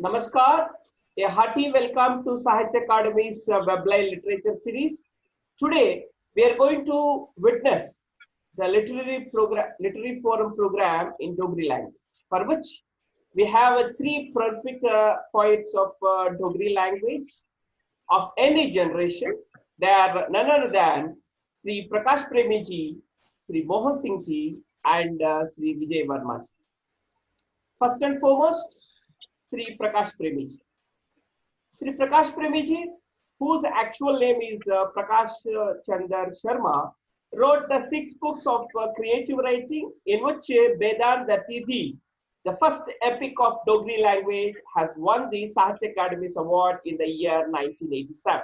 Namaskar, a hearty welcome to Sahitya Academy's Webline Literature Series. Today, we are going to witness the literary forum program in Dogri language, for which we have three prolific poets of Dogri language of any generation. They are none other than Sri Prakash Premi ji, Sri Mohan Singh ji, and Sri Vijay Verma ji. First and foremost, Sri Prakash Premi ji. Sri Prakash Premi ji, whose actual name is Prakash Chandar Sharma, wrote the 6 books of creative writing in which Vedanta Tidhi, the first epic of Dogri language, has won the Sahitya Academy's Award in the year 1987.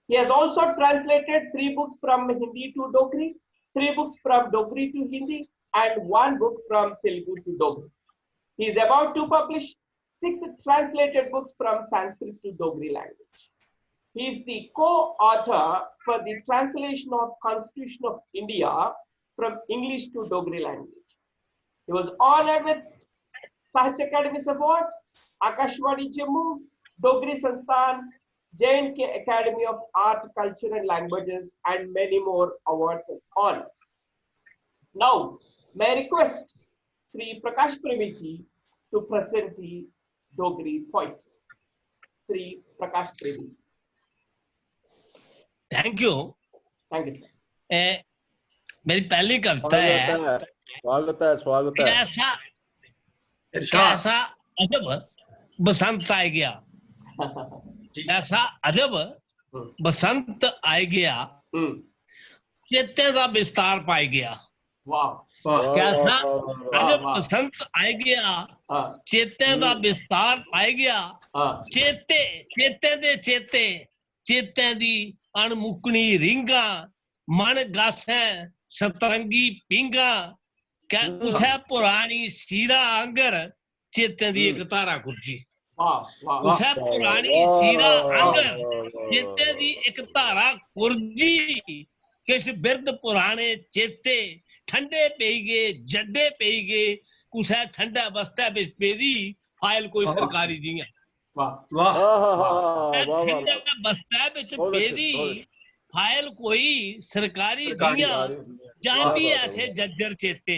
He has also translated 3 books from Hindi to Dogri, 3 books from Dogri to Hindi, and 1 book from Telugu to Dogri. He is about to publish 6 translated books from Sanskrit to Dogri language. He is the co-author for the translation of Constitution of India from English to Dogri language. He was honored with Sahitya Academy's Award, Akashvani Jammu, Dogri Sansthan, J&K Academy of Art, Culture and Languages, and many more awards and honors. Now, may I request Sri Prakash Premi ji to present the Dogri poetry. Sri Prakash Premi. Thank you sir. मेरी पहली कविता है स्वागत है कैसा अजब बसंत आ गया ऐसा अजब बसंत आ गया चेते दा विस्तार पाई गया कैसा अजब बसंत आ गया चेते दा विस्तार पाई गया चेते दी अणमुकनी रिंगा मन गासै सतरंगी पिंगा क्या उसे पुरानी सीरा आंगर चेते दी एक तारा कुर्जी उसे पुरानी सीरा आंगर चेते दी एक तारा कुर्जी किस बिरद पुराने चेते ठंडे पेईगे जड्डे पेईगे कुसे ठंडा बस्ता बिच पेदी फाइल कोई सरकारी जियां बस्ता बिच पेदी फाइल कोई सरकारी जियां जहां भी ऐसे जज्जर चेते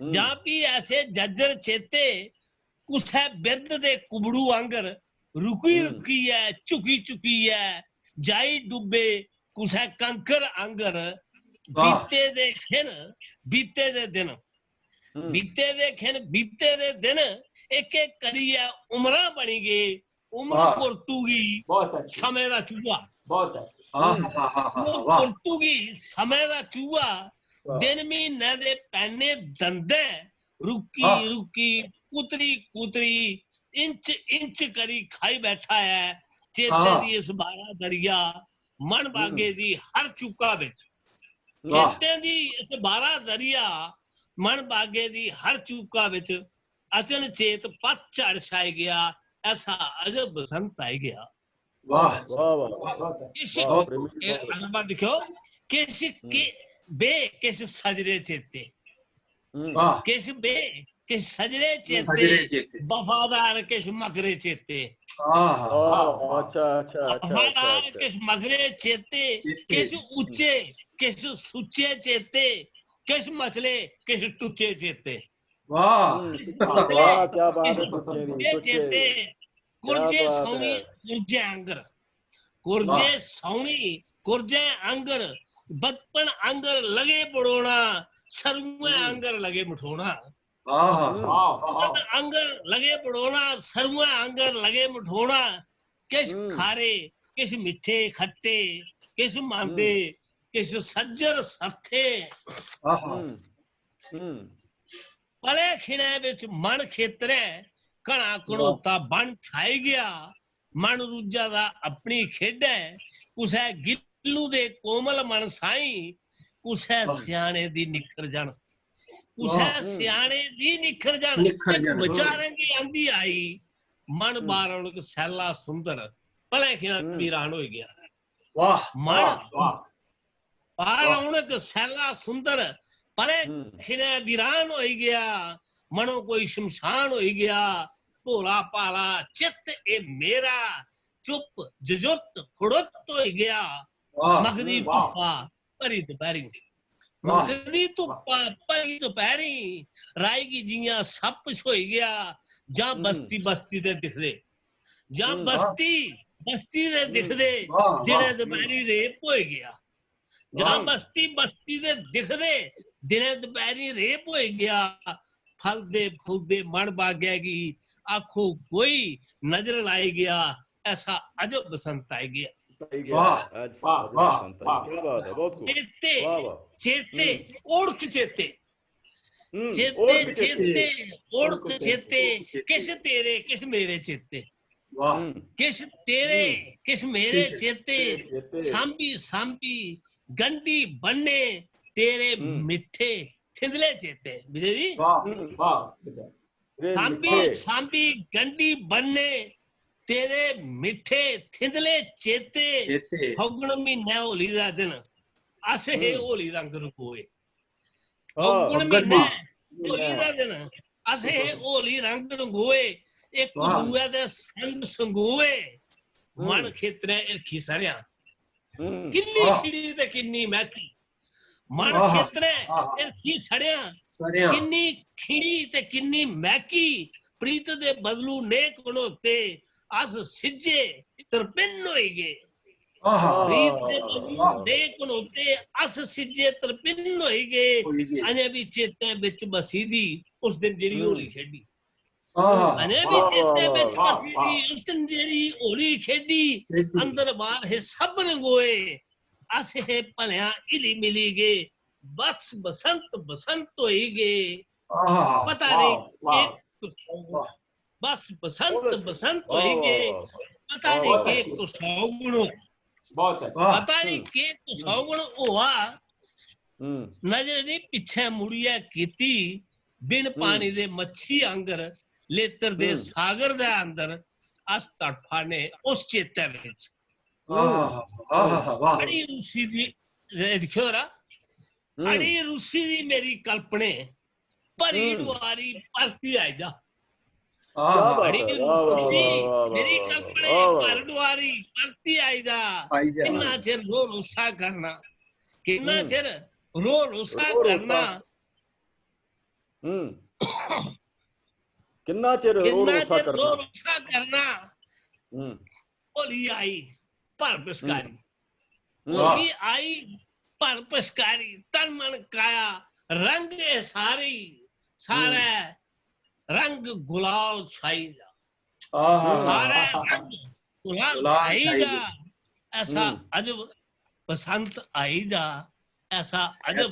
जहां भी ऐसे जज्जर चेते कुसे बिरद दे कुबड़ू आंगर रुकी रुकी है चुकी चुकी है जाई डुबे कुसे कंकर आंगर बीते दे खिन बीते दे दिन बीते दे खिन बीते दे दिन एक एक करिए उमरा बनी गए उम्र कुर्तूगी समय दा चूहा कुर्तूगी समय दा चूहा दिन महीने दे पैने दंदे रुकी रुकी कुतरी कुतरी इंच इंच करी खाई बैठा है चेते दी इस बारा दरिया मन बागे दी हर चुका विच चेते दी इस बारा दरिया मन बागे दी हर चुका विच अचन चेत पतझड़ छाई गया ऐसा अजब बसंत आ गया वाह इस अगला देखो किस के बे किस सजरे चेते किस बे किस सजरे चेते वफादार किस मगरे चेते वफादार किस मगरे चेते किस ऊंचे किस सुच्चे चेते किस मचले किस टुच्चे चेते वाह क्या बात है चेते कुर्जे सौनी कुर्जे अंगर कुर्जे सौनी कुर्जे अंगर बचपन अंगर लगे पड़ोना सरमुए अंगर लगे मुठोना अंगर लगे पड़ोना सरमुए अंगर लगे मुठोना किस खारे किस मिठे खट्टे किस मांदे किस सज्जर सथे पले खिणे विच मन खेतरे कणा कणोता बन छाई गया मन रूजा दा अपनी खेडे कुसै गिल्लू दे कोमल मन साई कुसै सियाणे दी निखर जन कुसै सियाणे दी निखर जन विचारें दी आंदी आई मन बारण सैला सुंदर पले खिणा वीरान हो गया वाह मन बारण सैला सुंदर पले खिणे वीरान हो गया मनो कोई शमशान हो गया भोला भाला चित ए मेरा चुप जजुत खुड़त हो गया मखदी धुप्पा भरी दोपहरी मखदी धुप्पा भरी दोपहरी राय की जियां सप सोई गया जां बस्ती बस्ती दे दिखदे जां बस्ती बस्ती दे दिखदे दिने दोपहरी रेप हो गया जां बस्ती बस्ती दे दिखदे दिने दोपहरी रेप हो गया फलदे फूलदे मन बागेगी आखो कोई नजर लाई गया ऐसा अजब बसंत आई गया चेते चेते ओढ़ चेते चेते चेते ओढ़ चेते किश तेरे किश मेरे चेते किश तेरे किश मेरे चेते सांभी सांभी गंडी बनने तेरे मिठे थिंदले चेते विजय जी सांभी सांभी गंडी बनने तेरे मिठे थिंदले चेते फगुण महीने होली दा दिन अस हे होली रंग रंगोए फगुण महीने होली दा दिन अस हे होली रंग रंगोए एक दूए दे संग संगोए मन खेतरे इरखी सरिया किन्नी खिड़ी ते किन्नी महकी मन खेतरे इरखी सड़िया किन्नी खिड़ी ते किन्नी महकी प्रीत दे बदलू नेक बनोते अस सिज्जे तरपिन होई गए प्रीत दे बदलू नेक बनोते अस सिज्जे तरपिन होई गए अने भी चेते विच बसी दी उस दिन जेड़ी होली खेडी अने भी चेते विच बसी दी उस दिन जेड़ी होली खेडी अंदर बाहर है सब रंगोए अस है भलिया हिली मिली गए बस बसंत बसंत होई गए पता नहीं बस बसंत बसंत होई गए पता नहीं के कुसौगुण पता नहीं के कुसौगुण हुआ नजर नहीं पिछे मुड़िया कीती बिन पानी दे मच्छी आंगर लेतर दे सागर दे अंदर अस तड़फा ने उस चेते विच अड़ी रूसी दी देखो रा अड़ी रूसी दी मेरी कल्पने भरी डुआरी परती आई जा अड़ी रूसी दी मेरी कल्पने भर डुआरी परती आई जा किन्ना चिर रो रुसा करना किन्ना चिर रो रुसा करना किन्ना चिर रो रुसा करना होली आई पर पिचकारी होली आई पर पिचकारी तन मन काया रंग सारी सारे रंग गुलाल छाई जा सारे रंग गुलाल छाई जा ऐसा अजब बसंत आई जा ऐसा अजब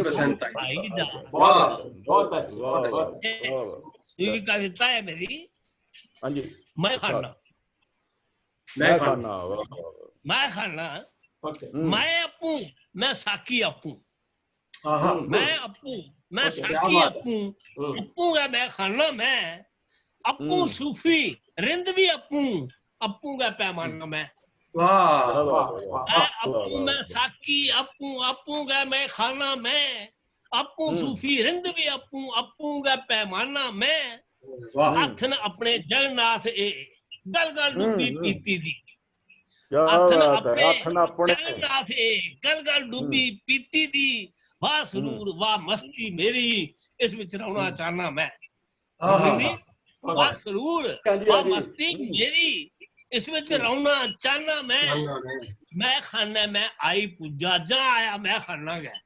बसंत आई जा बहुत अच्छा ये कविता है मेरी हाँ जी मैं खाना मैं खाना मैं अपू मैं साकी अपू मैं अपू मैं साकी अपू अपू का मैं खाना मैं अपू सूफी रिंद भी अपू का पैमाना मैं अपू मैं साकी अपू का मैं खाना मैं अपू सूफी रिंद भी अपू का पैमाना मैं हाथ न अपने जगन्नाथ ए गल गल डूबी पीती दी हाथ न अपने जगन्नाथ ए गल गल डूबी पीती दी वाह सुरूर वाह मस्ती मेरी इस विच रहना चाहना मैं वाह सुरूर वाह मस्ती मेरी इस विच रहना चाहना मैं खाना मैं आई पूजा जा आया मैं खाना गया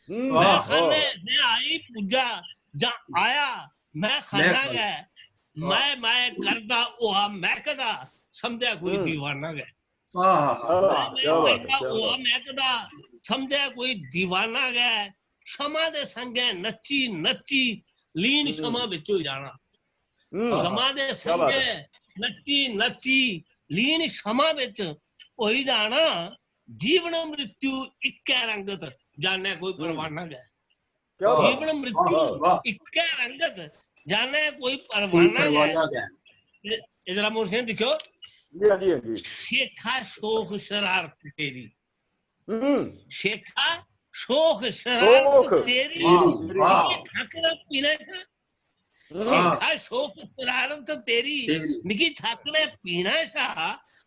मैं खाने मैं आई पूजा जा आया मैं खाना गया मैं करदा ओहा महकदा समझा कोई दीवाना गया ओहा महकदा समझा कोई दीवाना गया क्षमा दे संगे नच्ची नच्ची लीन क्षमा विच हो जाना क्षमा दे संगे नच्ची नच्ची लीन क्षमा विच हो जाना जीवन मृत्यु इक्कै रंगत जाने कोई परवाना गया जीवन मृत्यु इक्कै रंगत जाने कोई परवाना गया इधर मोर सिंह दिखो शेखा शोख शरारत तेरी शेखा शोख शरारत तेरी ठाकरा पीना शिखा शोक शरारत तेरी मिकी ठाकरे पीना सा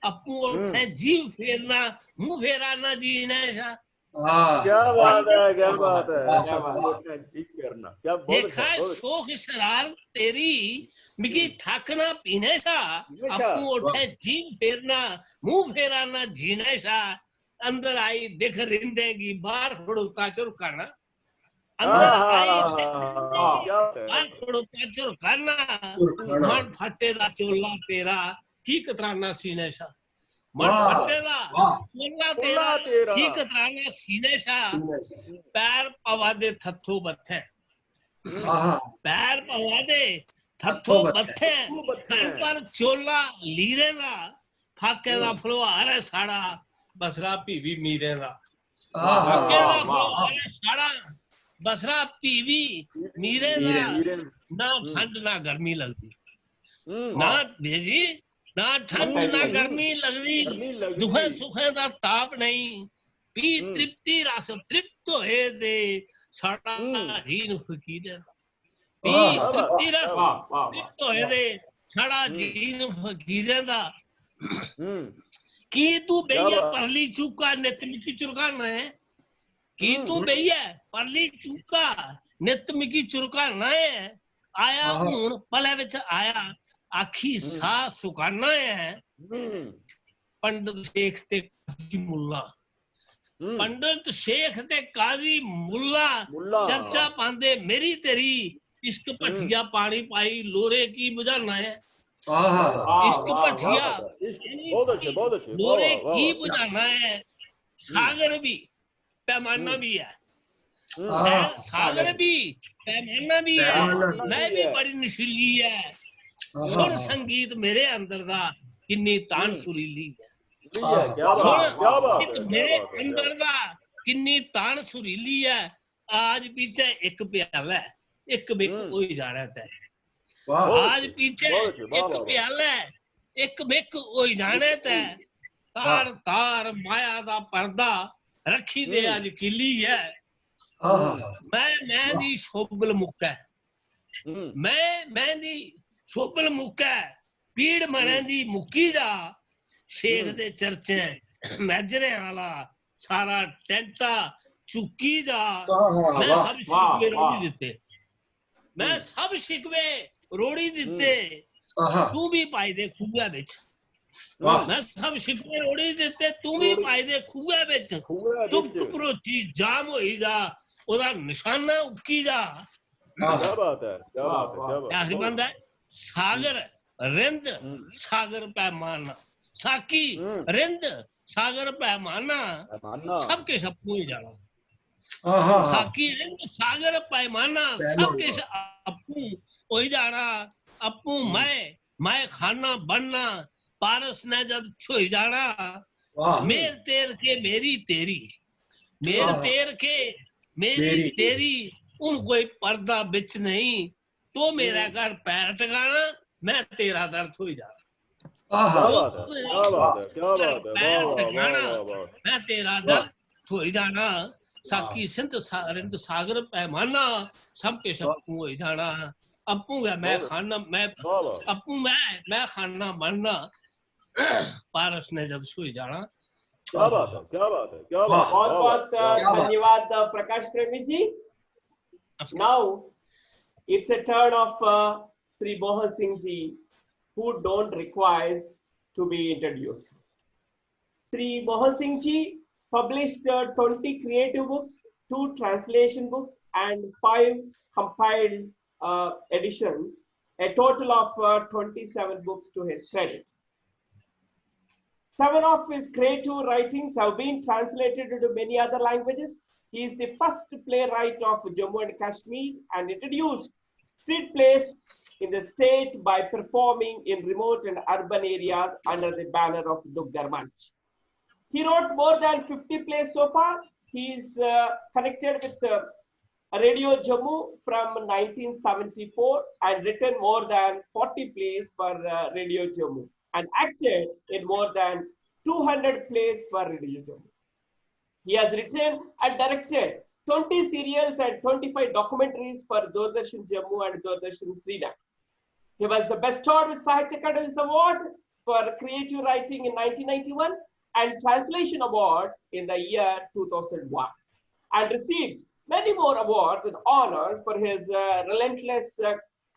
अपू उठे जीव फेरना मुंह फेराना जीना सा। क्या बात है, क्या बात है, ठीक करना, क्या बहुत अच्छा, देखा बहुत शोक शरारत तेरी मिकी ठाकना पीने सा अपू उठे जीव फेरना मुंह फेराना जीने सा। अंदर आई दिख रिंदेगी बाहर खड़ोता चुरकाना। अंदर आई बाहर खड़ोता चुरकाना। मन फटे दा चोला तेरा की कतराना सीने सा। मन फटे दा चोला तेरा की कतराना सीने सा। पैर पवा दे थथो बथे पैर पवा दे थथो बथे सर पर चोला लीरे दा फाके दा फलवार है साड़ा बसरा पीवी मीरे दा। फाके दा फलवार है साड़ा बसरा पीवी मीरे दा। ना ठंड ना गर्मी लगदी ना भेजी ना ठंड ना गर्मी लगदी दुखे सुखे दा ताप नहीं पी तृप्ति रस तृप्त होए दे साड़ा जीन फकीर पी तृप्ति रस तृप्त होए दे साड़ा जीन फकीर दा। की तू बेया परली चूका नित मिकी चुरकाना है की तू बेया परली चूका नित मिकी चुरकाना है। आया हुन पले विच आया आखी सा सुकाना है। पंडित शेख ते काजी मुल्ला पंडित शेख ते काजी मुल्ला चर्चा पांदे मेरी तेरी इश्क भठिया पानी पाई लोरे की बुझाना है। इश्क भठिया लोरे की बुझाना है। सागर भी पैमाना भी है सागर भी पैमाना भी है मैं भी बड़ी नशीली है। सुन संगीत मेरे अंदर दा किन्नी तान सुरीली है। सुन मेरे अंदर दा किन्नी तान सुरीली है। आज पीछे एक प्याला एक बिक होई जाना तै आज पीछे एक प्याला एक बिक होई जाने तै। तार तार माया दा पर्दा रखी दे आज किली है। मैं दी शोभल मुक्का मैं दी शोभल मुक्का पीड़ मने दी मुक्की दा शेख दे चर्चे मैजरे आला सारा टेंटा चुकी दा। मैं सब शिकवे रोड़ी दिते मैं सब शिकवे रोड़ी दिते तू भी पाई दे खुआ विच। मैं सब शिकवे रोड़ी दिते तू भी पाई दे खुआ विच। तुक परोची जाम होई जा ओदा निशाना उटकी जा। क्या बात है, क्या बात है, क्या बात है। बंदा सागर रिंद सागर पैमाना साकी रिंद सागर पैमाना सबके सब हो जाना। साकी रिंद सागर पैमाना सबके अपू हो जाना। अपू मैं खाना बनना पारस ने जब छुई जाना। मेर तेर के मेरी तेरी मेर तेर के मेरी तेरी उन कोई पर्दा बिच नहीं तो मेरा घर पैर टकाना मैं तेरा दर्द हो जाना। मैं तेरा दर्द हो जाना। साकी सिंध रिंद सागर पैमाना सबके सब हो जाना। अपू मैं खाना मैं अपू मैं खाना बनना पारस ने जब सोई जाना। क्या बात है, क्या बात है, क्या बात है। बहुत बहुत धन्यवाद प्रकाश प्रेमी जी। Now it's a turn of Sri Mohan Singh ji, who don't requires to be introduced. Sri Mohan Singh ji published 20 creative books, 2 translation books, and 5 compiled editions, a total of 27 books to his credit. 7 of his creative writings have been translated into many other languages. He is the first playwright of Jammu and Kashmir and introduced street plays in the state by performing in remote and urban areas under the banner of Duggar Manch. He wrote more than 50 plays so far. He is connected with Radio Jammu from 1974 and written more than 40 plays for Radio Jammu and acted in more than 200 plays for Radio Jammu. He has written and directed 20 serials and 25 documentaries for Doordarshan Jammu and Doordarshan Srinagar. He was bestowed with Sahitya Akademi Award for creative writing in 1991 and translation award in the year 2001, and received many more awards and honors for his relentless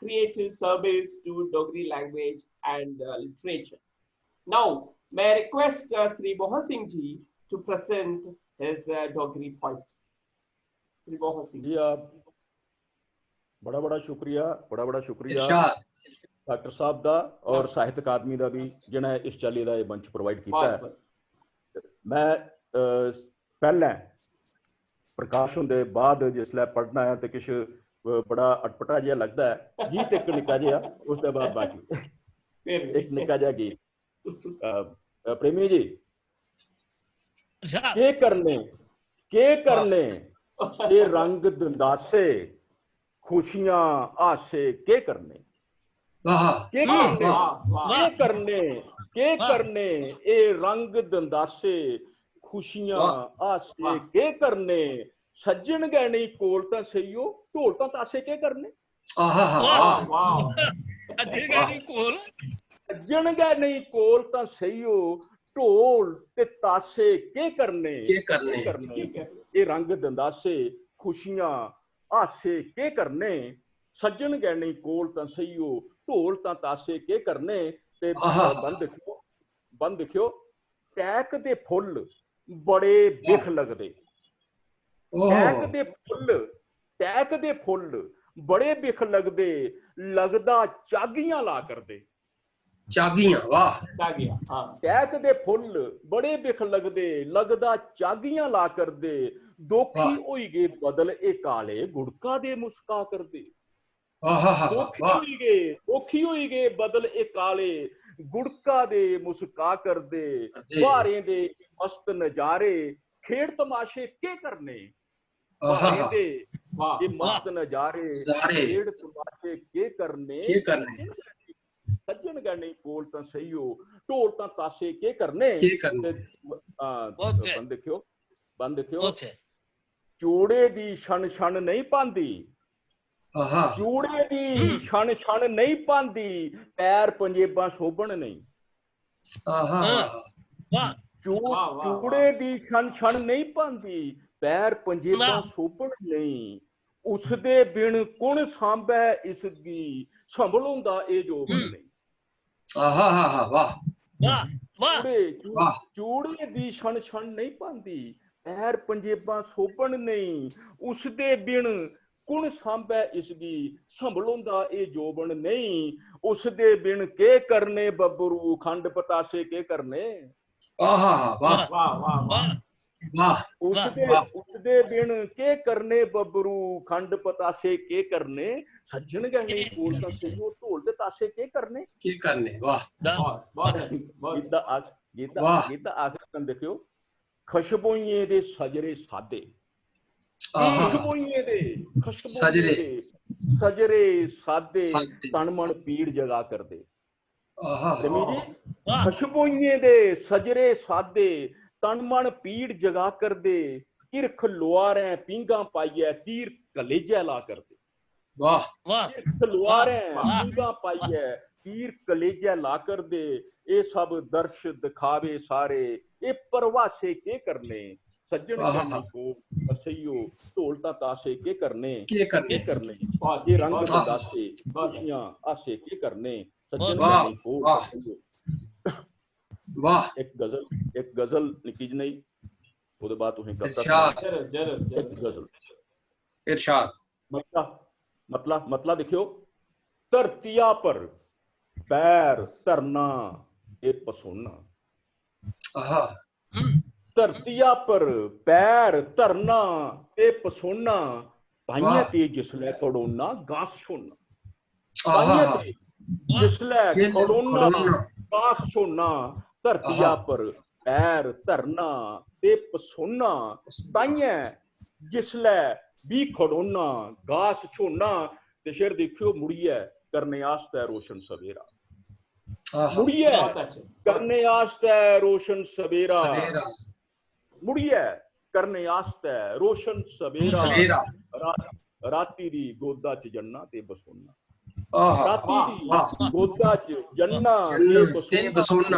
creative service to Dogri language and literature. Now, may I request Sri Mohan Singh ji to present his Dogri point. Sri Mohan Singh जी आप बड़ा बड़ा शुक्रिया doctor साहब दा और साहित्य अकादमी दा भी जिन्हें इस चाली दा मंच प्रोवाइड किया है। मैं पहले प्रकाश होंदे बाद जिसलै पढ़ना है तो किश बड़ा अटपटा जिहा लगदा है। गीत एक निक्का जिहा, उसदे बाद बाकी एक निक्का जिहा गीत। प्रेमी जी के करने ये रंग दंदासे खुशियां आसे के करने ये रंग दंदासे खुशियां आसे के करने सज्जन गैनी कोल तां सहीओ ढोल तां तासे के करने। सज्जन गैनी कोल तां सहीओ ढोल ते तासे के करने ये रंग दंदासे खुशियां हासे के करने सज्जन गैनी कोल तां सहीओ ढोल तां तासे के करने। ते बंद दिखियो टैक दे फुल बड़े बिख लगदे, टैक दे फुल बड़े बिख लगदे लगदा चागियां ला करदे। टैक दे फुल बड़े बिख लगदे लगदा चागियां ला करदे दोखी होई गए बदल ए काले गुड़का दे मुस्का करदे। दोखी होई गए बदल ए काले गुड़का दे मुस्का करदे। बारे दे मस्त नजारे खेड़ तमाशे के करने, बारे दे ये मस्त नजारे खेड़ तमाशे के करने। सज्जन गैनी कोल तां सहीओ ढोल तां तासे के करने। बंद देखियो चूड़े दी छन छन नहीं पांदी, चूड़े दी छन छन नहीं पांदी पैर पंजेबां शोभन नहीं। चूड़े दी छन छन नहीं पांदी पैर पंजेबां शोभन नहीं। उसदे बिन कुण सांभै इसदी संभलोंदा ए जोबन नहीं। चूड़े दी छन छन नहीं पांदी पैर पंजेबां शोभन नहीं। उसदे बिन कुण सांभै इसदी संभलोंदा ए जोबन नहीं। उसदे बिन के करने बबरू खंड पतासे के करने। उसदे बिन के करने बबरू खंड पतासे के करने। सज्जन गैनी कोल तां सहीओ ढोल ते तासे के करने। गीता आखिर देखियो खुशबोइये दे सजरे सादे, सजरे सादे तन मन पीड़ जगा कर दे। खुशबोइये दे सजरे सादे तन मन पीड़ जगा कर दे। किरख लुआरें पींगा पाइयै तीर कलेजा ला कर दे। लुआरें पींगा पाइयै तीर कलेजा ला कर दे। ये सब दर्श दिखावे सारे ये परवासे के करने। सज्जन गैनी को सहीओ ढोल तां तासे के करने। ये रंग दंदासे खुशियां हासे के करने। सज्जन गैनी को एक गजल निकी जी नहीं ਉਹਦੇ ਬਾਅਦ ਤੁਸੀਂ गजल इरशाद मतला देखियो धरतिया पर पैर धरना ये पसोना। धरतिया पर पैर धरना ये पसोना भाइयां ते जिसलै कड़ोना गास छोड़ना। जिसलै कड़ोना गास छोड़ना धरतिया पर पैर धरना ते पसोना। ताइयां जिसलै भी खड़ोना गास छोड़ना। ते शेर देखियो मुड़ियै करने आस्तै रोशन सवेरा। मुड़ियै करने आस्तै रोशन सवेरा। मुड़ियै करने आस्ते रोशन सवेरा राती दी गोदा च जन्ना ते बसोना राती दी गोदा च जन्ना ते बसोना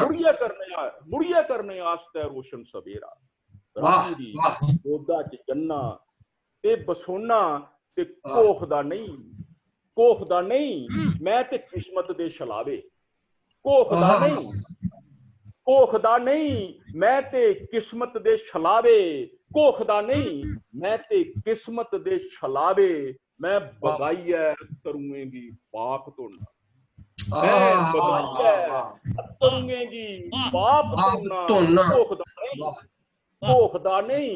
मुड़िया करने आस्ते रोशन सवेरा राती दी गोदा च जन्ना ते बसोना ते कोखदा नहीं मैं ते किस्मत दे छलावे कोखदा नहीं मैं ते किस्मत दे छलावे कोखदा नहीं मैं ते किस्मत दे छलावे मैं बगाइया तरुएंगी पाप तोड़ना मैं बगाइया तरुएंगी पाप तोड़ना कोखदा नहीं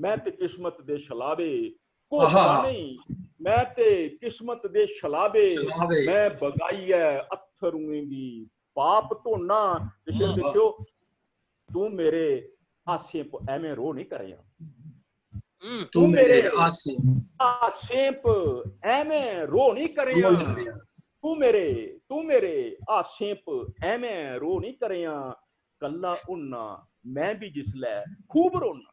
मैं ते किस्मत दे छलावे कोखदा नहीं मैं ते किस्मत दे छलावे मैं बगाइया अथरूएंगी पाप धोना। देखियो तू मेरे आसें एवें रो नहीं करेगा तू मेरे आसें एवें रो नहीं करेगा तू मेरे आसें एवें रो नहीं करेगा कल्ला उन्ना मैं भी जिसलै खूब रोना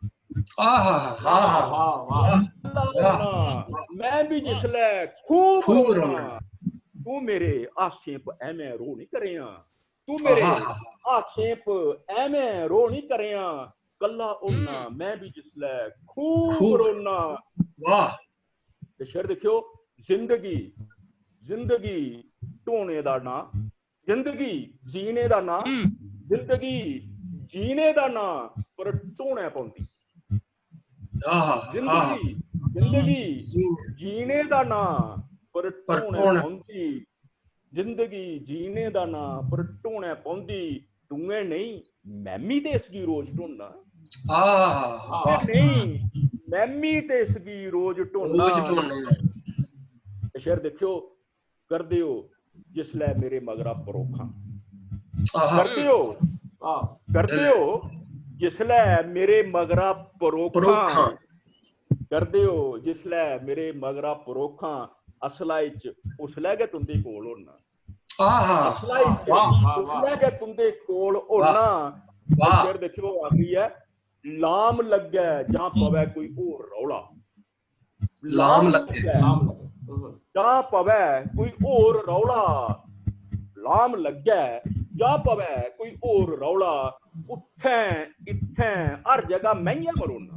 मैं भी जिसलै खूब रोना तू मेरे आसें एवें रो नहीं करेगा तू मेरे आसें एवें रो नहीं करेगा कल्ला उन्ना मैं भी जिसलै खूब रोना। ते शेर देखियो जिंदगी ढोने दा ना जिंदगी जीने दा ना जिंदगी जीने दा ना पर ढोने पौंदी जिंदगी जीने दा ना पर ढोने पौंदी जिंदगी जीने दा ना पर ढोने पौंदी तूं नहीं मैमी ते इसगी रोज ढूंढना नहीं मैमी ते इसगी रोज ढूंढना। शेर देखियो कर दियो जिसलै मेरे मगरा परोखा कर दियो जिसलै मेरे मगरा परोखा कर दियो जिसलै मेरे मगरा परोखा असला च उसलै गै तुंदे कोल होना उसलै गै तुंदे कोल होना। शेर देखियो आखरी है लाम लग्गे जां पवै कोई होर रौला लाम लग्गे जां पवै कोई होर रौला लाम लग्गे जां पवै कोई होर रौला उत्थें इत्थें हर जगह मैंया मरोना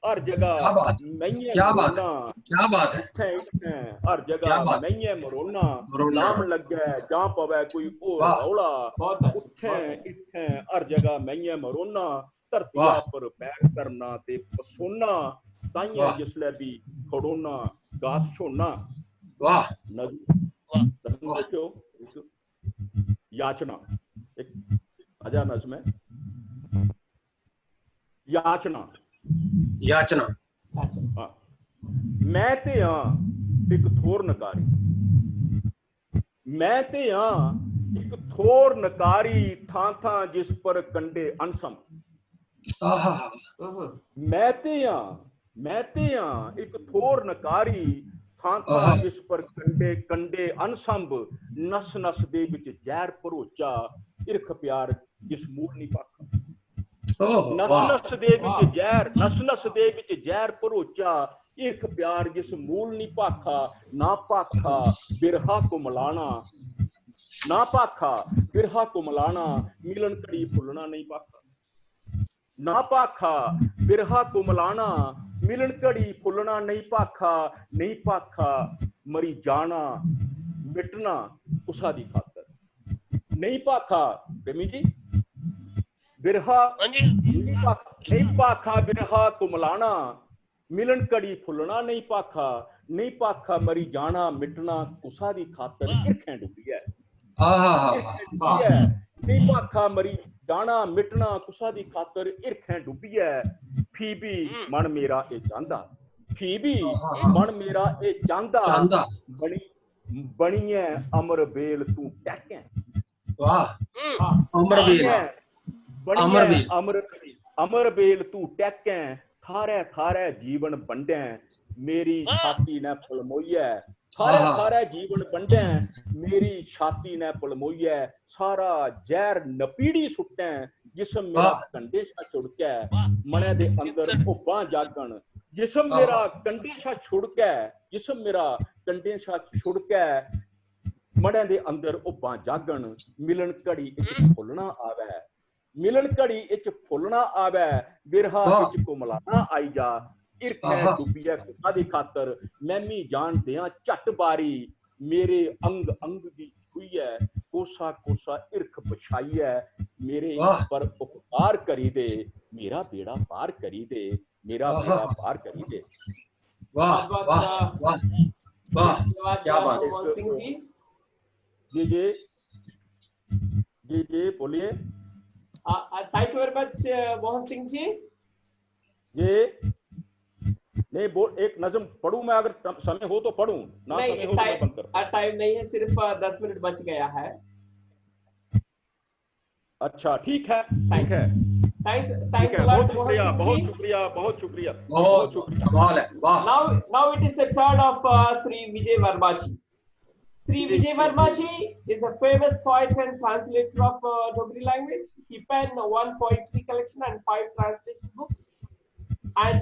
हर जगह मैंया मरोना हर जगह मैंया मरोना लाम लग्गे जां पवै कोई होर रौला उत्थें इत्थें हर जगह मैंया मरोना धरतिया पर पैर करना ते पसोना ताइयां जिसलै भी खड़ोना गास छोड़ना। देखो याचना एक आजा नज़्म है याचना मैं ते हां एक थोर नकारी मैं ते हां एक थोर नकारी थां थां जिस पर कंडे अनसम मैं ते हां एक थोर नकारी थां थां जिस पर कंडे अनसंभ नस नस दे विच जहर भरोचा इरख प्यार जिस मूल नहीं पाखा नस नस दे विच जहर भरोचा इरख प्यार जिस मूल नहीं पाखा ना पाखा बिरहा को मिलाना ना पाखा बिरहा को मिलाना मिलन घड़ी फुलना नहीं पाखा ना पाखा बिरहा को मिलाना मिलन घड़ी फुलना नहीं पाखा मरी जाना मिटना कुसा दी खातर नहीं पाखा प्रेमी जी बिरहा नहीं पाखा बिरहा को मिलाना मिलन घड़ी फुलना नहीं पाखा मरी जाना मिटना कुसा दी खातर इरखें डुबी है नहीं पाखा मरी जाना मिटना कुसा दी खातर इरखें डुबी है फीबी मन मेरा ए चांदा फीबी मन मेरा ए चांदा बनिए अमर बेल तू टैकें अमर बेल तू टैकें थारे थारे जीवन बंडे मेरी छाती ने फलमोइए थारे जीवन बंडे मेरी छाती ने पलमोइए सारा जहर नपीड़ी सुट्टें जिस्म मेरा कंडे शा छुड़कै मने दे अंदर भुब्बां जागण जिस्म मेरा कंडे शा छुड़कै जिस्म मेरा कंडे शा छुड़कै मने दे अंदर भुब्बां जागण मिलन घड़ी इच फुलना आवे मिलन घड़ी इच फुलना आवे बिरहा इच कुमलाना आई जा इरख है डुबिया कादी खातर मैमी जान दियां झट बारी मेरे अंग अंग दी छुई है कोसा कोसा इरख बछाई है मेरे पर उपकार करी दे मेरा बेड़ा पार करी दे मेरा बेड़ा पार करी दे। वाह वाह वाह वाह, क्या बात है सिंह जी। जी जी जी जी बोलिए। Thank you very much Mohan Singh ji. जी नहीं बोल एक नज़म पढ़ूं मैं, अगर समय हो तो पढ़ूं, ना समय हो तो मैं बंद कर। टाइम नहीं है, सिर्फ 10 मिनट बच गया है। अच्छा ठीक है ठीक है, थैंक्स बहुत शुक्रिया बहुत शुक्रिया बहुत शुक्रिया बहुत कमाल है वाह। Now it is the turn of Sri Vijay Verma ji. Sri Vijay Verma ji is a famous poet and translator of Dogri language. He penned one poetry collection and 5 translation books. And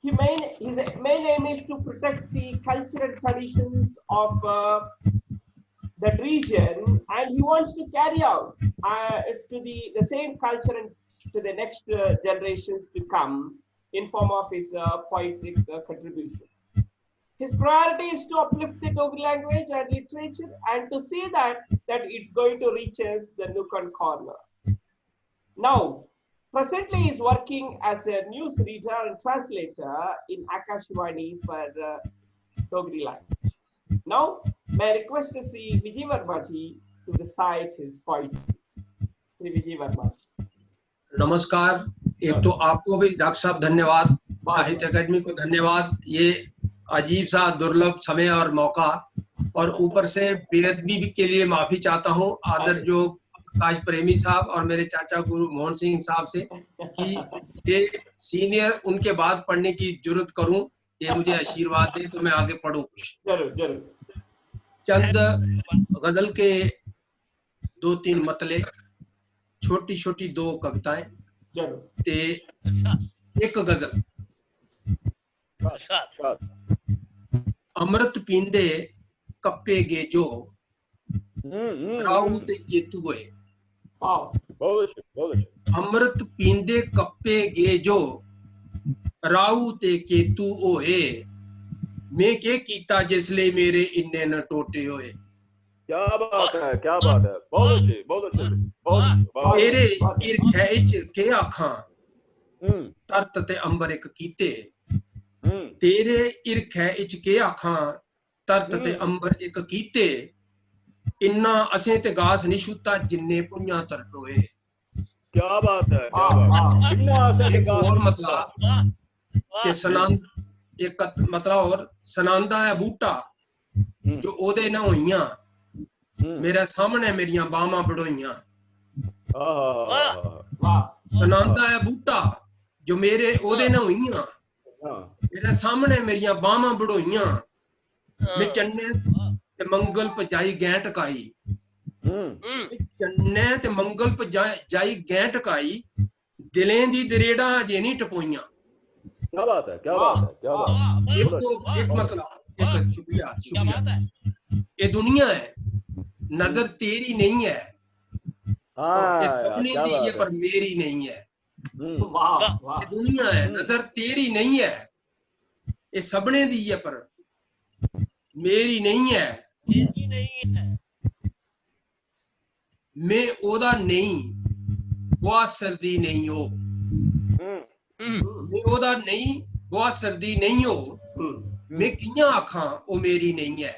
his main aim is to protect the culture and traditions of that region, and he wants to carry out to the same culture and to the next generations to come in form of his poetic contribution. His priority is to uplift the Dogri language and literature and to see that it's going to reach us the nook and corner. Now, presently he is working as a news reader and translator in Akashvani for Dogri language. Now, may I request to see Vijay Verma ji to recite his poetry. Sri Vijay Verma. नमस्कार। एक तो आपको भी doctor साहब धन्यवाद, साहित्य अकादमी को धन्यवाद, ये अजीब सा दुर्लभ समय और मौका, और ऊपर से बेअदबी के लिए माफी चाहता हूँ आदर जो प्रकाश प्रेमी साहब और मेरे चाचा गुरु मोहन सिंह साहब से कि ये सीनियर उनके बाद पढ़ने की जरूरत करूं, ये मुझे आशीर्वाद दे तो मैं आगे पढ़ूं। जरूर जरूर। चंद गजल के 2-3 मतले, छोटी छोटी 2 कविताएं ते एक गजल। अमृत पींदे कप्पे गे जो राहु ते केतु होए। अमृत पींदे कप्पे गे जो राहु ते केतु होए, मैं के कीता जिसले मेरे इन्ने न टोटे होए। क्या बात है क्या बात है, बहुत अच्छे बहुत अच्छे बहुत। मेरे इरख इच के आखां तरत ते अंबर एक कीते, तेरे इरख इच के आखां तरत ते अंबर एक कीते, इन्ना असें ते गास नहीं छूता जिन्ने पुन्या तरटोए। क्या बात है क्या बात है। एक और मतलब कि सनंद एक मतलब और सनंदा है बूटा जो ओदे ना होइयां, मेरे सामने मेरियां बामां बड़ोइयां। सनंदा है बूटा जो मेरे ओदे ना होइयां, मेरे सामने मेरियां बामां बड़ोइयां, मैं चन्ने ते मंगल पजाई गैं टकाई, चन्ने ते मंगल पजाई गैं टकाई, दिलें दी दरेड़ा अजे नहीं टपोइयां। क्या बात है क्या बात है क्या बात है। एक मतलब एक शुक्रिया शुक्रिया। ये दुनिया है नजर तेरी नहीं है, ये सबने दी है पर मेरी नहीं है। ये दुनिया है नजर तेरी नहीं है, ये सबने दी है पर मेरी नहीं है। मैं ओदा नहीं बहुत सर्दी नहीं हो, मैं ओदा नहीं बहुत सर्दी नहीं हो, मैं कियां आखां ओ मेरी नहीं है।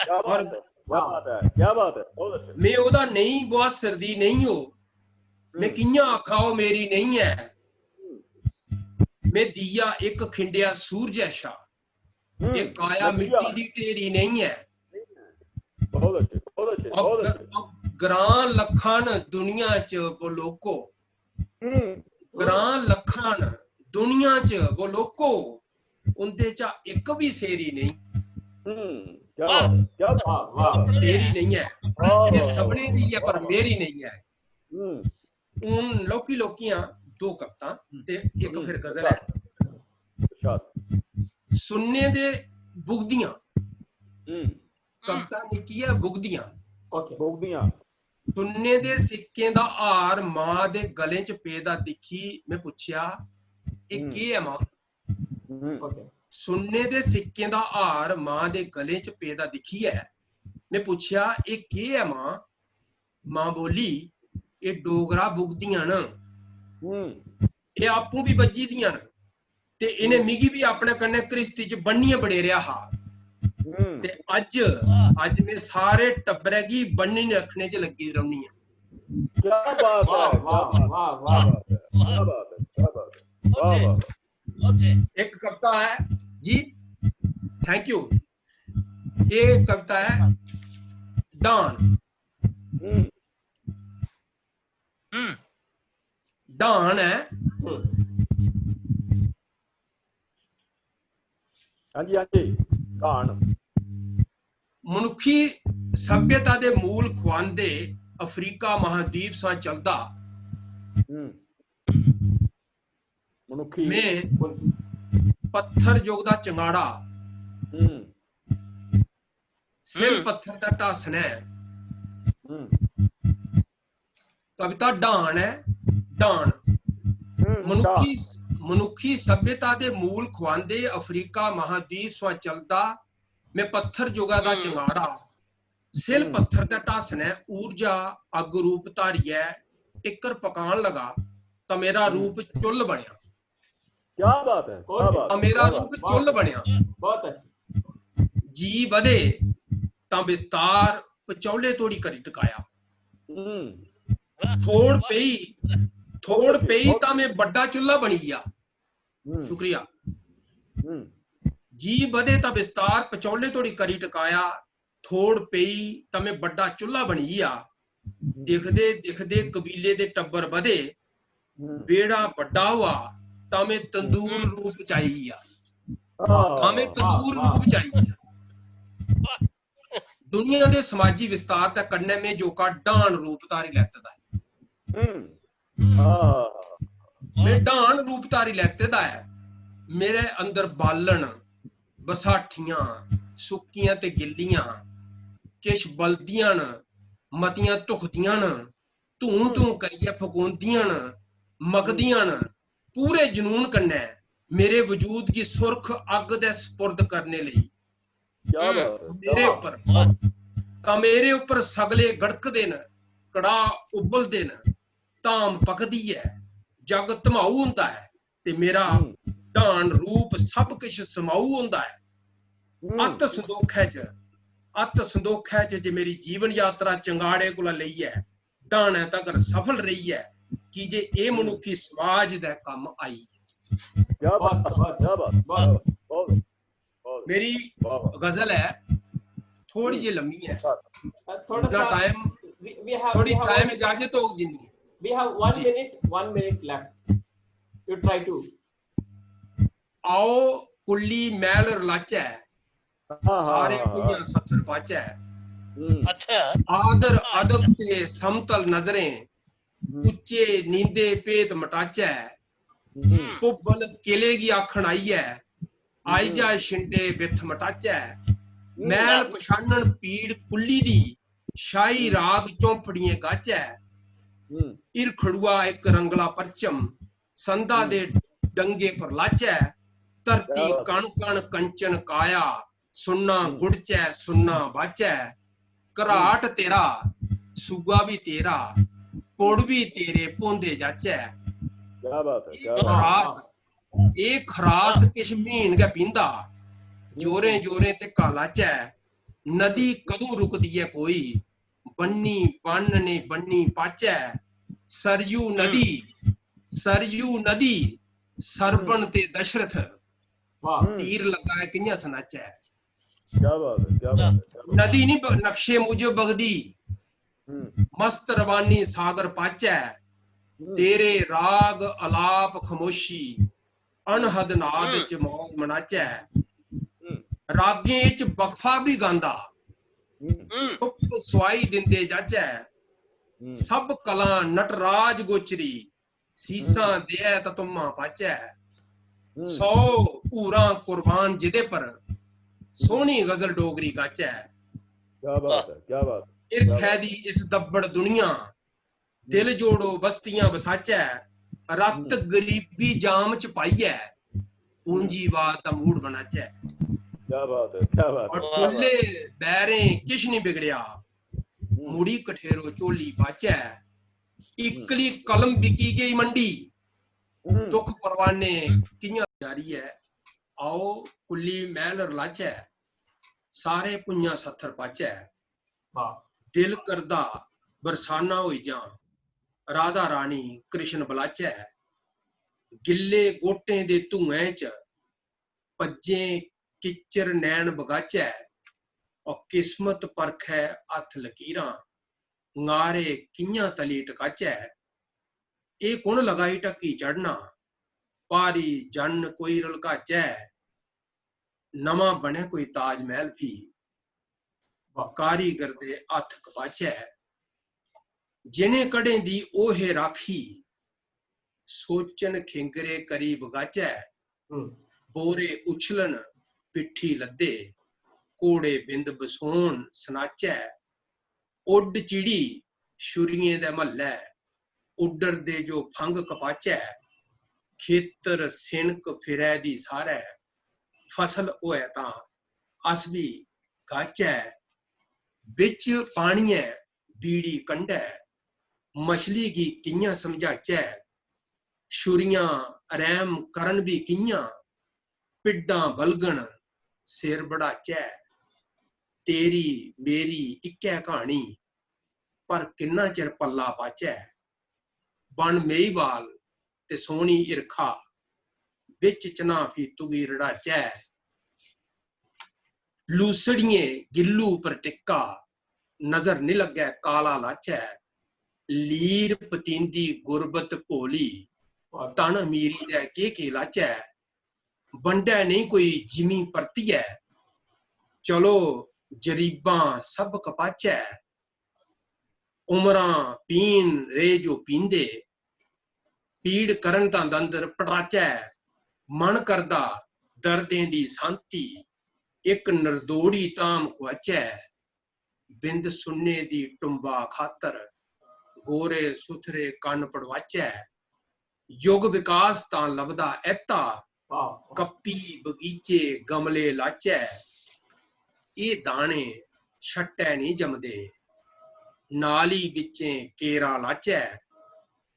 और क्या बात है। मैं ओदा नहीं बहुत सर्दी नहीं हो, मैं कियां आखां ओ मेरी नहीं है। मैं दिया एक खिंडिया सूरज ऐशा, एक काया मिट्टी दी ढेरी नहीं है। बहुत अच्छे बहुत अच्छे बहुत अच्छे। ग्रां लखान दुनिया च वो लोको, ग्रां लखान दुनिया च वो लोको, उनदे चा एक भी सेरी नहीं। क्या क्या तेरी नहीं है, ये सबने दी है पर मेरी नहीं है। उन लोकी लोकियां दो कविता ते एक फिर गजल है। सुनने दे बुगदियां कविता निकी है बुगदियां। बुगदियां सुनने दे सिक्के दा हार मां दे गले च पेदा दिखी, मैं पूछया ये के है मां। सुनने दे सिक्के दा हार मां दे गले च पेदा दिखी है, मैं पूछया ये के है मां। मां बोली ये डोगरा बुगदियां न, ये आपू भी बज्जी दियां न ते इन्हें मिगी भी अपने कन्ने कृष्टी च बन्निए बडेरिया हा ते अज मैं सारे टब्बरे की बन्नी रखने च लगी रौनी है। क्या बात है, क्या बात है। एक कविता है जी, थैंक यू। ये कविता है डान। डान है हाँ जी डान। मनुखी सभ्यता दे मूल खुआंदे अफ्रीका महाद्वीप सा चलदा, मनुखी में पत्थर युग दा चंगाड़ा, सिर पत्थर दा ढासन है। कविता डान है, डान। मनुखी सभ्यता दे मूल खुआंदे अफ्रीका महाद्वीप सा चलदा, मैं पत्थर जुगा दा चंगाड़ा, सिल पत्थर दा ढासन है। ऊर्जा अग रूप धारियै टिकर पकान लगा, तो मेरा रूप चुल बनया। क्या बात है, क्या बात है। मेरा रूप चुल बनया। बहुत अच्छा। जी बधे तां विस्तार पचौले तोड़ी करी टकाया, थोड़ पई तां मैं बड़ा चुल्ला बनी गया। शुक्रिया। जी बधे तां विस्तार पचौले तोड़ी करी टकाया, थोड़ पई तां मैं बड़ा चुल्ला बनी गया। दिखदे दिखदे कबीले दे टब्बर बधे, बेड़ा बड़ा हुआ तां मैं तंदूर रूप चाहिए, तां मैं तंदूर रूप चाहिए। दुनिया दे समाजी विस्तार ते कन्ने में जो का डान रूप धारी लैते दा है। मैं डान रूप धारी लैते दा है। मेरे अंदर बालन बसाठियां सुक्कियां ते गिल्लियां, किश बलदियां न मतियां धुखदियां न, धूं धूं करियै फकोंदियां न, मगदियां न पूरे जनून कन्नै मेरे वजूद की सुर्ख अग दे सपुर्द करने लई। मेरे ऊपर सगले गड़कदे न, कड़ा उबलदे न, धाम पकदी है, जग धमाऊ हुंदा है ते मेरा डान रूप सब किश समाऊ हुंदा है। अत संदोखै च जे मेरी जीवन यात्रा चंगाड़े कोला लेइयै डाने तकर सफल रही है कि जे ए मनुखी समाज दे कम आई है। क्या बात। मेरी गजल है, थोड़ी जी लंबी है, थोड़ा टाइम, थोड़ी टाइम इजाजत हो जिंदगी। We have 1 minute left. You try to. आओ कुल्ली मैल रलाचै, सारे कुइयां सत्थर पाचै। अच्छा। आदर अदब ते समतल नजरें, उच्चे नींदे पेत मटाचै। पुबल किले की आखन आई है, आई जा शिंटे बिथ मटाचै। मैल पछानन पीड़ कुल्ली दी, शाही राग चौंपड़ियां गाचै। इरखड़ुआ एक रंगला परचम, संदा दे डंगे पर लाचै। धरती कण कण कंचन काया, सुन्ना गुड़चै सुन्ना बाचै। घराट तेरा सूगा भी तेरा, पुड़ भी तेरे पोंदे जाचै। खरास किश मीन गै पींदा, जोरे जोरे ते कालाचै। नदी कदों रुकदी है कोई, बन्नी बन्न ने बन्नी पाचै। सरयू नदी सरबन ते दशरथ, तीर लगा है कियां सनाचै। नदी नहीं नक्शे मुझे बगदी, मस्त रवानी सागर पाचै। तेरे राग अलाप खमोशी, अनहद नाद च मौज मनाचै। रागें च बकफा भी गांदा चुप सवाई दिंदे जाचै सब कला नटराज गोचरी सीसा दे ततुमा पाचै सौ पूरा कुर्बान जिदे पर सोहनी गजल डोगरी गाचै क्या बात है, क्या बात है। इरखै दी इस दब्बड़ दुनिया दिल जोड़ो बस्तियां बसाचै रत गरीबी जाम च पाइयै पूंजीवाद दा मूड बनाचै क्या बात है, क्या बात और है। खुले बैरें किश नहीं बिगड़िया मुड़ी कठेरो चोली पाचै इकली कलम बिकी गई मंडी दुख परवाने कियां जारी है आओ कुली महल रलाचै सारे पुंजा सत्थर पाचै दिल करदा बरसाना होई जा राधा रानी कृष्ण बलाचै गिल्ले गोटें दे धुएं च पज्जे किच्चर नैन बगाचै और किस्मत परखै हथ लकीरां गारे कियां तली टकाचै ए कुण लगाई टकी चढ़ना पारी जन कोई रलकाचै नवा बने कोई ताज महल भी कारीगर दे हथ कपाचै जिने कड़े दी ओहे राखी सोचन खिंगरे करी बगाचै बोरे उछलन पिट्ठी लद्दे कोड़े बिंद बसोन सनाचै उड चिड़ी छुरियें दे महल्लै उड्डर दे जो फंग कपाचै खेतर सिनक फिरै दी सारै फसल होए तां अस भी गाचै बिच पानियै बीड़ी कंढै मछली गी कियां समझाचै छुरियां रैम करन भी कियां पिड्डां बलगन सिर बढ़ाचै तेरी मेरी इक्कै कहानी पर किन्ना चिर पल्ला पाचै बन मेईवाल ते सोहनी इरखा बिच चनाफी तुगी रड़ाचै लूसड़िए गिल्लू पर टिक्का नजर नहीं लगे काला लाचै लीर पतींदी गुरबत भोली तन अमीरी दे के लाचै बंडै नहीं कोई जिमी परतियै चलो जरीबां सब कपाचै उमरां पीन रे जो पींदे पीड़ करन तां दंदर पटाचै मन करदा दर्दें दी सांती एक नरदोड़ी ताम खुआचै बिंद सुन्ने दी टुंबा खातर गोरे सुथरे कन पड़वाचै युग विकास तां लभदा ऐता कप्पी बगीचे गमले लाचै ये दाने छट्टै नहीं जमदे नाली बिचें केरा लाचै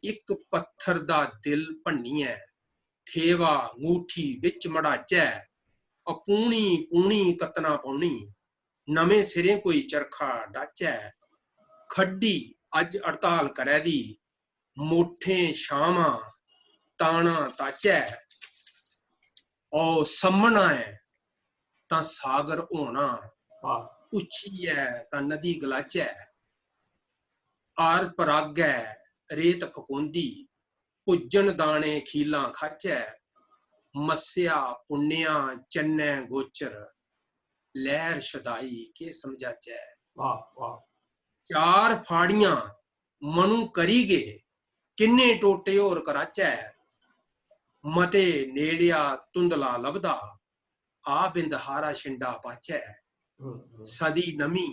एक पत्थर दा दिल भन्नियै थेवा अंगूठी बिच मड़ाचै अपूनी पूनी कतना पौनी नवे सिरे कोई चरखा डाचै खड्डी अज हड़ताल करै दी मोठे शामा ताना ताचै ओ सम्मना है तां सागर होना उच्छी है तां नदी गलाचै आर परागै रेत फकोंदी भुज्जन दाने खीलां खाचै मस्या पुण्या चन्नै गोचर लहर शदाई के समझाचै चार फाड़ियां मनु करी गे किन्ने टोटे होर कराचै मते नेड़िया तुंदला लभदा आ बिंद हारा शिंडा पाचै सदी नमी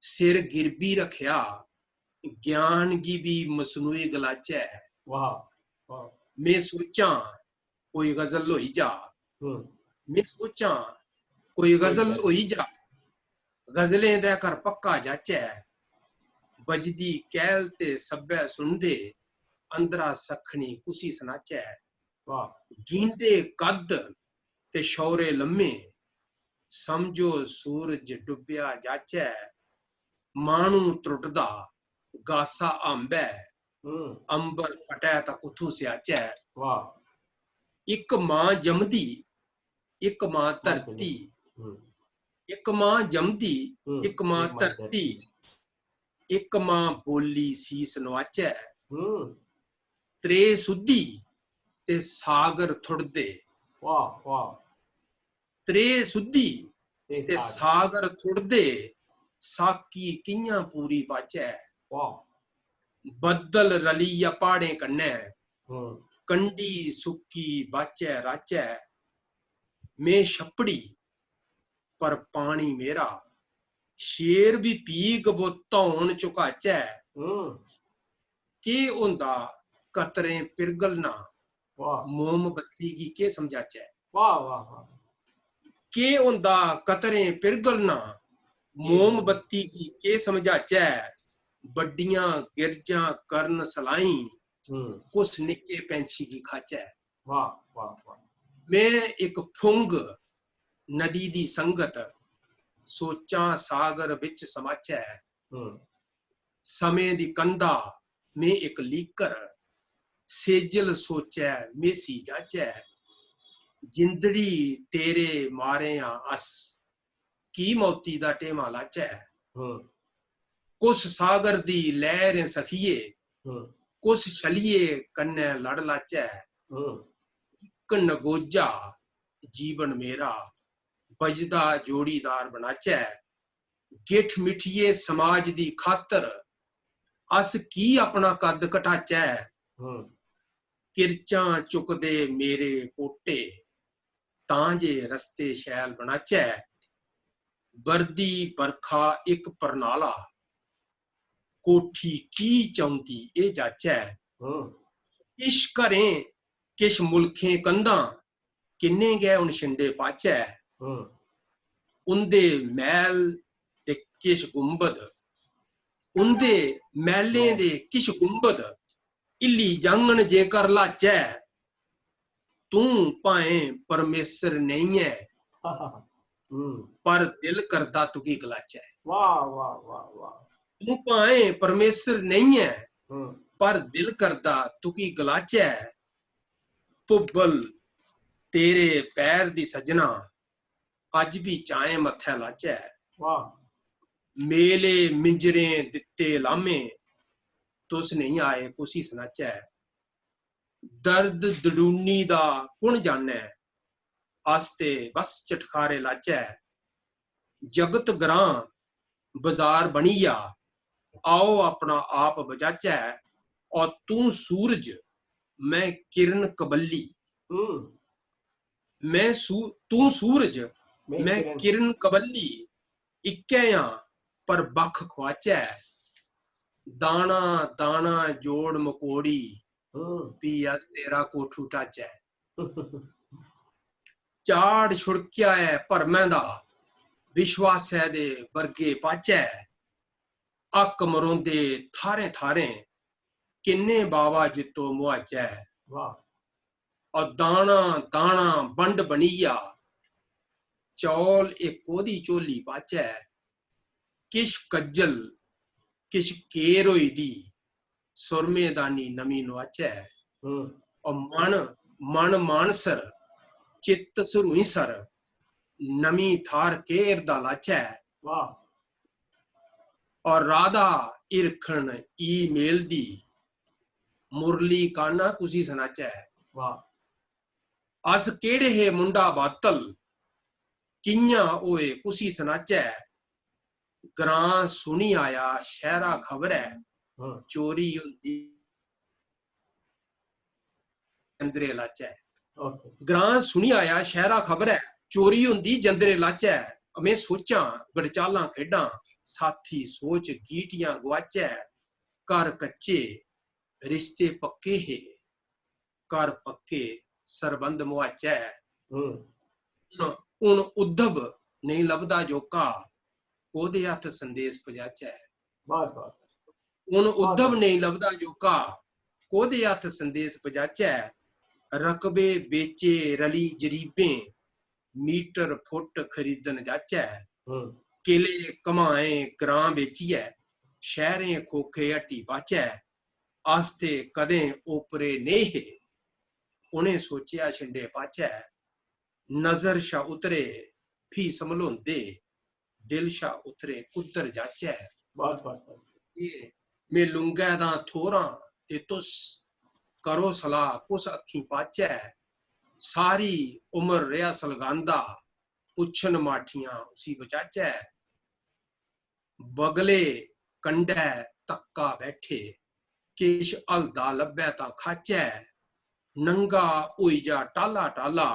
सिर गिरबी रखिया ज्ञान गी भी मसनूई गलाचै मैं सोचा कोई गजल होई जा मैं सोचा कोई गजल होई जा गजलें दे घर पक्का जाचै बजदी कैल ते सब्बै सुनदे अंदरा सखनी कुसी सनाचै गींदे कद ते शौरे लम्मे समझो सूरज डुब्बिया जाचै मानू त्रुटदा गासा अंबै अंबर फटै तां कुत्थों सियाचै एक मां जमदी एक मां धरती एक मां जमदी एक मां धरती एक मां बोली सीस नवाचै त्रे सुधी ते सागर थुड़दे त्रे सुधी ते सागर थुड़दे साकी कियां पूरी पाचै बदल रलिया पहाड़े कन्नै कंडी सुक्की बाचै राचै में छपड़ी पर पानी मेरा शेर भी पीक वो धौन चुकाचै के होंदा कतरें पिरगलना मोमबत्ती की के समझाचै के होंदा कतरें पिरगलना मोमबत्ती की के समझाचै बड्डियां गिरजा करन सलाई कुछ निक्के पैंछी की खाचै मैं एक फुंग नदी दी संगत सोचा सागर विच समाचै समय दी कंधा में एक लीकर सेजल सोचै मेसी जाचै जिंदड़ी तेरे मारे अस की मौती दा टेमा लाचै कुछ सागर दी लहरें सखिए कुछ छलिए कन्ने लड़ लाचै इक नगोजा जीवन मेरा बजदा जोड़ीदार बनाचै गिठ मिठिए समाज दी खातर अस की अपना कद घटाचै किरचां चुकदे मेरे पोटे तां जे रस्ते शैल बनाचै वर्दी बरखा एक परनाला कोठी की चौंदी ए जाचै किश घरें किश मुल्खें कंधां किन्ने गै हुन छिंडे पाचै उंदे महल ते किश गुंबद उंदे महलें दे किश गुंबद इल्ली जांगन जेकर लाचै तू भाएं परमेसर नहीं है पर दिल करदा तुकी गलाचै तू भाएं परमेसर नहीं है पर दिल करदा तुकी गलाचै पुब्बल तेरे पैर दी सजना अज भी चाहे मत्थे लाचै मेले मिंजरें दित्ते लामे तुस नहीं आए कुसी सनाचै दर्द दड़ूनी दा कुण जानै आस्ते बस चटखारे लाचै जगत ग्रां बाजार बनिया आओ अपना आप बजाचै और तू सूरज मैं किरण कबल्ली तू सूरज मैं किरण कबल्ली इक्कै पर बख खुआचै दाना दाना जोड़ मकोड़ी भी अस तेरा कोठू टाचै चाड़ छुड़किया है भरमें दा विश्वासै दे वर्गे पाचै अक मरोंदे थारे थारे किन्ने बाबा जितो मुआचै और दाना दाना बंड बनिया चौल एक ओदी चोली पाचै किश कज्जल किश केर होई दी सुरमे दानी नमी नवाचै और मन मन मानसर चित्त सुरुई सर नमी थार केर दा लाचै और राधा इरखन ई मेल दी मुरली काना कुसी सनाचै अस केड़े हे मुंडा बातल कियां होए कुसी सनाचै ग्रां सुनी आया शहरा खबर है चोरी होंदी जंदरे लाचै ग्रां सुनी आया शहरा खबर है चोरी होंदी जंदरे लाचै मैं सोचा गड़चालां खेडां साथी सोच गीटियां गवाचै घर कच्चे रिश्ते पक्के हे घर पक्के सरबंध मुआचै हुन उद्धव नहीं लभदा जोका कोदे हथ संदेश पजाचै हुन उद्धव नहीं लभदा जोका कोदे हथ संदेश पजाचै रकबे बेचे रली जरीबें मीटर फुट खरीदन जाचै किले कमाए ग्रां बेचियै शहरें खोखे हट्टी पाचै आस्ते कदें ओपरे नहीं हे उन्हें सोचिया छिंडे पाचै नजर शा उतरे फी समलोंदे दिल शा उतरे कुदर जाचै मैं लुंगै दा थोरा ते तुस करो सलाह कुस अखी पाचै सारी उम्र रेहा सलगांदा पुछन माठियां उसी बचाचै, बगले कंडै तक्का बैठे, किश हलदा लब्भै तां खाचै, नंगा होई जा टाला टाला,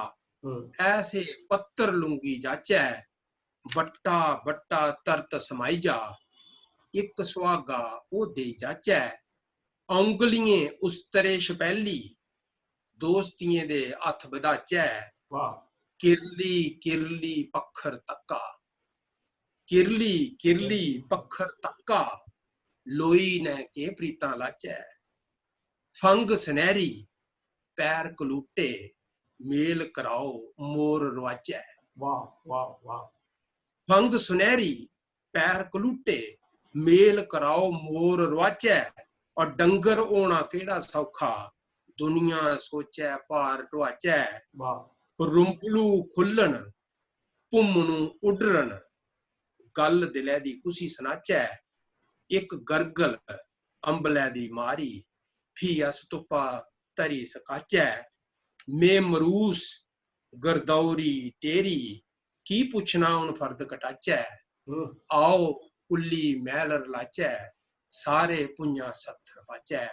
ऐसे पत्तर लुंगी जाचै, बट्टा बट्टा तरत समाई जा, एक सुहागा ओ दे जाचै, औंगलियें उस्तरे छपैली, दोस्तियें दे हत्थ बधाचै, किरली किरली पक्खर तक्का, किरली किरली पक्खर तक्का, लोई ने के प्रीतां लाचै, फंग सनैरी पैर कलूटे, मेल कराओ मोर रुआचै। वाह वाह वाह। फंग सुनहरी पैर कलूटे, मेल कराओ मोर रुआचै, और डंगर होना केड़ा सौखा, दुनिया सोचै पार ढुआचै, रुंपलू खुल्लन भुम्मनू उडरन, गल दिलै दी कुसी सनाचै, एक गरगल अंबलै दी मारी, फ्ही अस तुप्पा तरी सकाचै, में मरूस गरदौरी तेरी, की पुछना हुन फर्द कटाचै, आओ कुल्ली महल लाचै, सारे भुंजा सत्थर पाचै,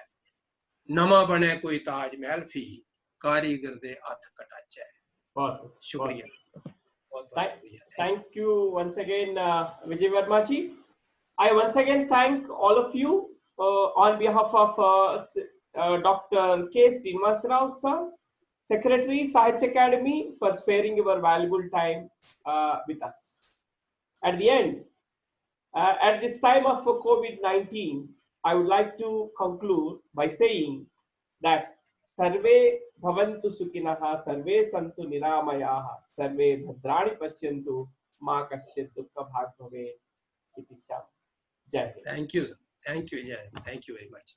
नवा बने कोई ताज महल फी, कारीगर दे हत्थ कटाचै। शुक्रिया। Thank you once again, Vijay Verma ji. I once again thank all of you on behalf of Dr. K. Srinivas Rao sir, Secretary, Sahitya Academy, for sparing your valuable time with us. At the end, at this time of COVID-19, I would like to conclude by saying that Sarve bhavantu sukhinah, sarve santu niramayaः, sarve bhadrani pashyantu, ma kaschit dukkha bhag bhavet iti sham. Jai Hind. Thank you, sir. Thank you. Yeah, thank you very much.